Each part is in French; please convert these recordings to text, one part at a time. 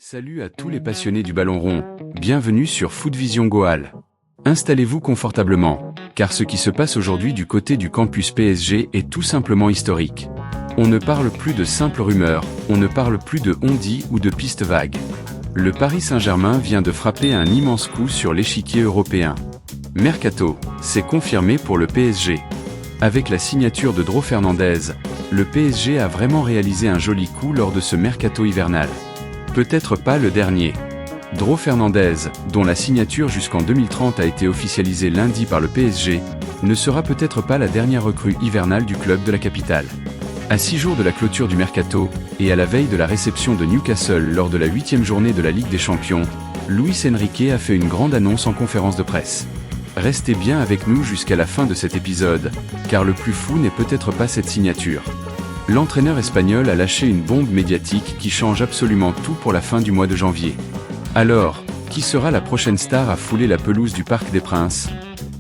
Salut à tous les passionnés du ballon rond, bienvenue sur Footvision Goal. Installez-vous confortablement, car ce qui se passe aujourd'hui du côté du campus PSG est tout simplement historique. On ne parle plus de simples rumeurs, on ne parle plus de on-dit ou de pistes vagues. Le Paris Saint-Germain vient de frapper un immense coup sur l'échiquier européen. Mercato, c'est confirmé pour le PSG. Avec la signature de Dro Fernandez, le PSG a vraiment réalisé un joli coup lors de ce mercato hivernal. Peut-être pas le dernier. Dro Fernandez, dont la signature jusqu'en 2030 a été officialisée lundi par le PSG, ne sera peut-être pas la dernière recrue hivernale du club de la capitale. À 6 jours de la clôture du mercato, et à la veille de la réception de Newcastle lors de la 8e journée de la Ligue des Champions, Luis Enrique a fait une grande annonce en conférence de presse. Restez bien avec nous jusqu'à la fin de cet épisode, car le plus fou n'est peut-être pas cette signature. L'entraîneur espagnol a lâché une bombe médiatique qui change absolument tout pour la fin du mois de janvier. Alors, qui sera la prochaine star à fouler la pelouse du Parc des Princes?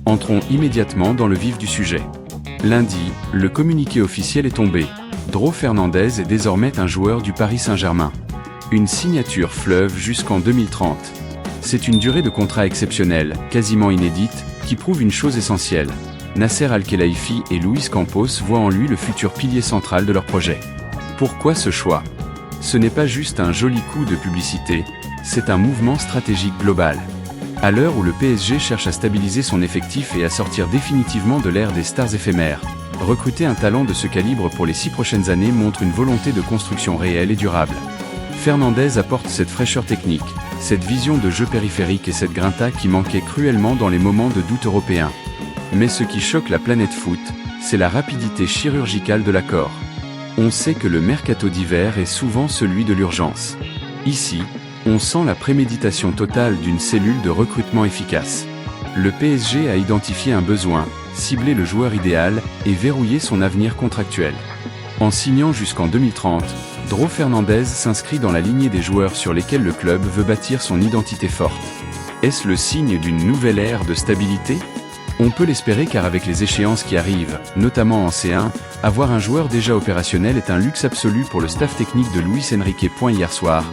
Entrons immédiatement dans le vif du sujet. Lundi, le communiqué officiel est tombé. Dro Fernandez est désormais un joueur du Paris Saint-Germain. Une signature fleuve jusqu'en 2030. C'est une durée de contrat exceptionnelle, quasiment inédite, qui prouve une chose essentielle. Nasser Al-Khelaifi et Luis Campos voient en lui le futur pilier central de leur projet. Pourquoi ce choix? Ce n'est pas juste un joli coup de publicité, c'est un mouvement stratégique global. À l'heure où le PSG cherche à stabiliser son effectif et à sortir définitivement de l'ère des stars éphémères, recruter un talent de ce calibre pour les 6 prochaines années montre une volonté de construction réelle et durable. Fernandez apporte cette fraîcheur technique, cette vision de jeu périphérique et cette grinta qui manquait cruellement dans les moments de doute européens. Mais ce qui choque la planète foot, c'est la rapidité chirurgicale de l'accord. On sait que le mercato d'hiver est souvent celui de l'urgence. Ici, on sent la préméditation totale d'une cellule de recrutement efficace. Le PSG a identifié un besoin, ciblé le joueur idéal et verrouillé son avenir contractuel. En signant jusqu'en 2030, Dro Fernandez s'inscrit dans la lignée des joueurs sur lesquels le club veut bâtir son identité forte. Est-ce le signe d'une nouvelle ère de stabilité ? On peut l'espérer car avec les échéances qui arrivent, notamment en C1, avoir un joueur déjà opérationnel est un luxe absolu pour le staff technique de Luis Enrique. Hier soir,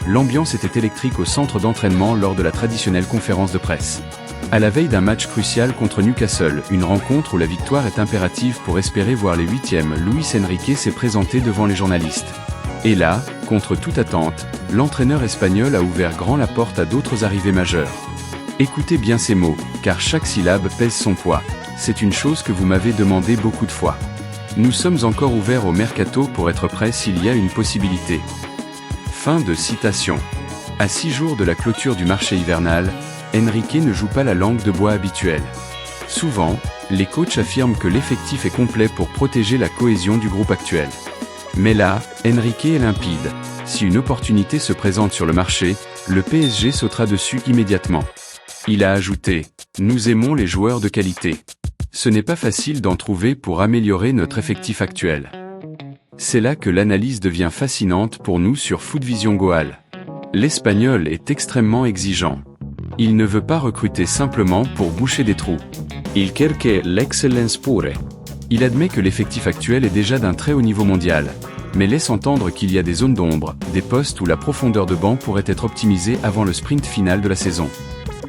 l'ambiance était électrique au centre d'entraînement lors de la traditionnelle conférence de presse. À la veille d'un match crucial contre Newcastle, une rencontre où la victoire est impérative pour espérer voir les 8e, Luis Enrique s'est présenté devant les journalistes. Et là, contre toute attente, l'entraîneur espagnol a ouvert grand la porte à d'autres arrivées majeures. Écoutez bien ces mots, car chaque syllabe pèse son poids. C'est une chose que vous m'avez demandé beaucoup de fois. Nous sommes encore ouverts au mercato pour être prêts s'il y a une possibilité. Fin de citation. À 6 jours de la clôture du marché hivernal, Enrique ne joue pas la langue de bois habituelle. Souvent, les coachs affirment que l'effectif est complet pour protéger la cohésion du groupe actuel. Mais là, Enrique est limpide. Si une opportunité se présente sur le marché, le PSG sautera dessus immédiatement. Il a ajouté « Nous aimons les joueurs de qualité. Ce n'est pas facile d'en trouver pour améliorer notre effectif actuel. » C'est là que l'analyse devient fascinante pour nous sur Footvision Goal. L'Espagnol est extrêmement exigeant. Il ne veut pas recruter simplement pour boucher des trous. Il cherche l'excellence pure. Il admet que l'effectif actuel est déjà d'un très haut niveau mondial, mais laisse entendre qu'il y a des zones d'ombre, des postes où la profondeur de banc pourrait être optimisée avant le sprint final de la saison.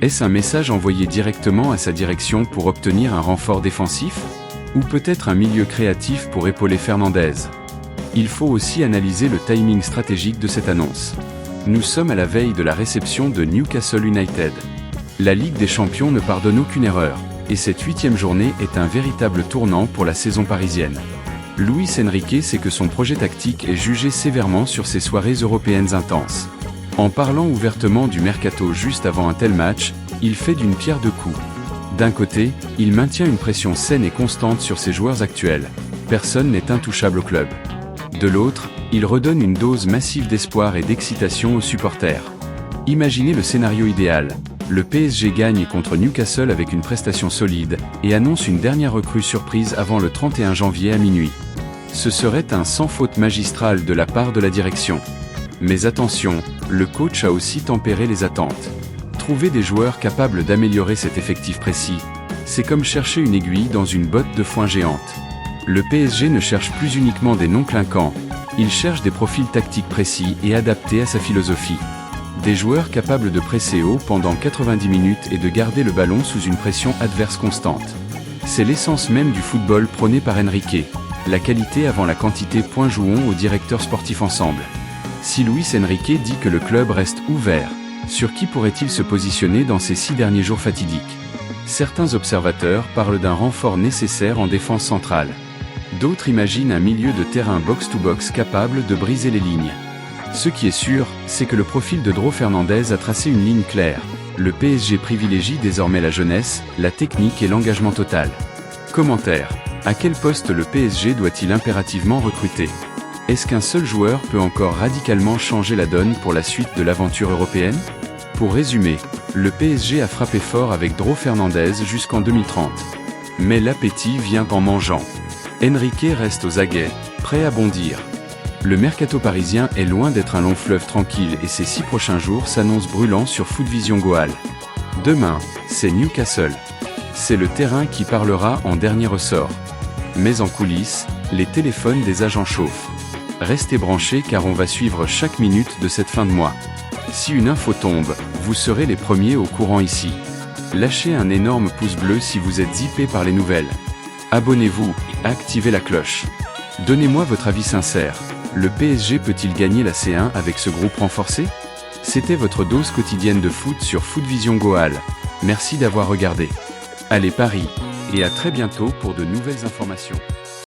Est-ce un message envoyé directement à sa direction pour obtenir un renfort défensif? Ou peut-être un milieu créatif pour épauler Fernandez? Il faut aussi analyser le timing stratégique de cette annonce. Nous sommes à la veille de la réception de Newcastle United. La Ligue des Champions ne pardonne aucune erreur, et cette 8e journée est un véritable tournant pour la saison parisienne. Luis Enrique sait que son projet tactique est jugé sévèrement sur ces soirées européennes intenses. En parlant ouvertement du mercato juste avant un tel match, il fait d'une pierre deux coups. D'un côté, il maintient une pression saine et constante sur ses joueurs actuels. Personne n'est intouchable au club. De l'autre, il redonne une dose massive d'espoir et d'excitation aux supporters. Imaginez le scénario idéal. Le PSG gagne contre Newcastle avec une prestation solide et annonce une dernière recrue surprise avant le 31 janvier à minuit. Ce serait un sans faute magistral de la part de la direction. Mais attention, le coach a aussi tempéré les attentes. Trouver des joueurs capables d'améliorer cet effectif précis, c'est comme chercher une aiguille dans une botte de foin géante. Le PSG ne cherche plus uniquement des noms clinquants, il cherche des profils tactiques précis et adaptés à sa philosophie. Des joueurs capables de presser haut pendant 90 minutes et de garder le ballon sous une pression adverse constante. C'est l'essence même du football prôné par Enrique. La qualité avant la quantité. Jouons au directeur sportif ensemble. Si Luis Enrique dit que le club reste ouvert, sur qui pourrait-il se positionner dans ces 6 derniers jours fatidiques? Certains observateurs parlent d'un renfort nécessaire en défense centrale. D'autres imaginent un milieu de terrain box-to-box capable de briser les lignes. Ce qui est sûr, c'est que le profil de Dro Fernandez a tracé une ligne claire. Le PSG privilégie désormais la jeunesse, la technique et l'engagement total. Commentaire. À quel poste le PSG doit-il impérativement recruter? Est-ce qu'un seul joueur peut encore radicalement changer la donne pour la suite de l'aventure européenne? Pour résumer, le PSG a frappé fort avec Dro Fernandez jusqu'en 2030. Mais l'appétit vient en mangeant. Enrique reste aux aguets, prêt à bondir. Le mercato parisien est loin d'être un long fleuve tranquille et ces 6 prochains jours s'annoncent brûlants sur Footvision Goal. Demain, c'est Newcastle. C'est le terrain qui parlera en dernier ressort. Mais en coulisses, les téléphones des agents chauffent. Restez branchés car on va suivre chaque minute de cette fin de mois. Si une info tombe, vous serez les premiers au courant ici. Lâchez un énorme pouce bleu si vous êtes zippé par les nouvelles. Abonnez-vous et activez la cloche. Donnez-moi votre avis sincère. Le PSG peut-il gagner la C1 avec ce groupe renforcé? C'était votre dose quotidienne de foot sur Footvision Goal. Merci d'avoir regardé. Allez Paris, et à très bientôt pour de nouvelles informations.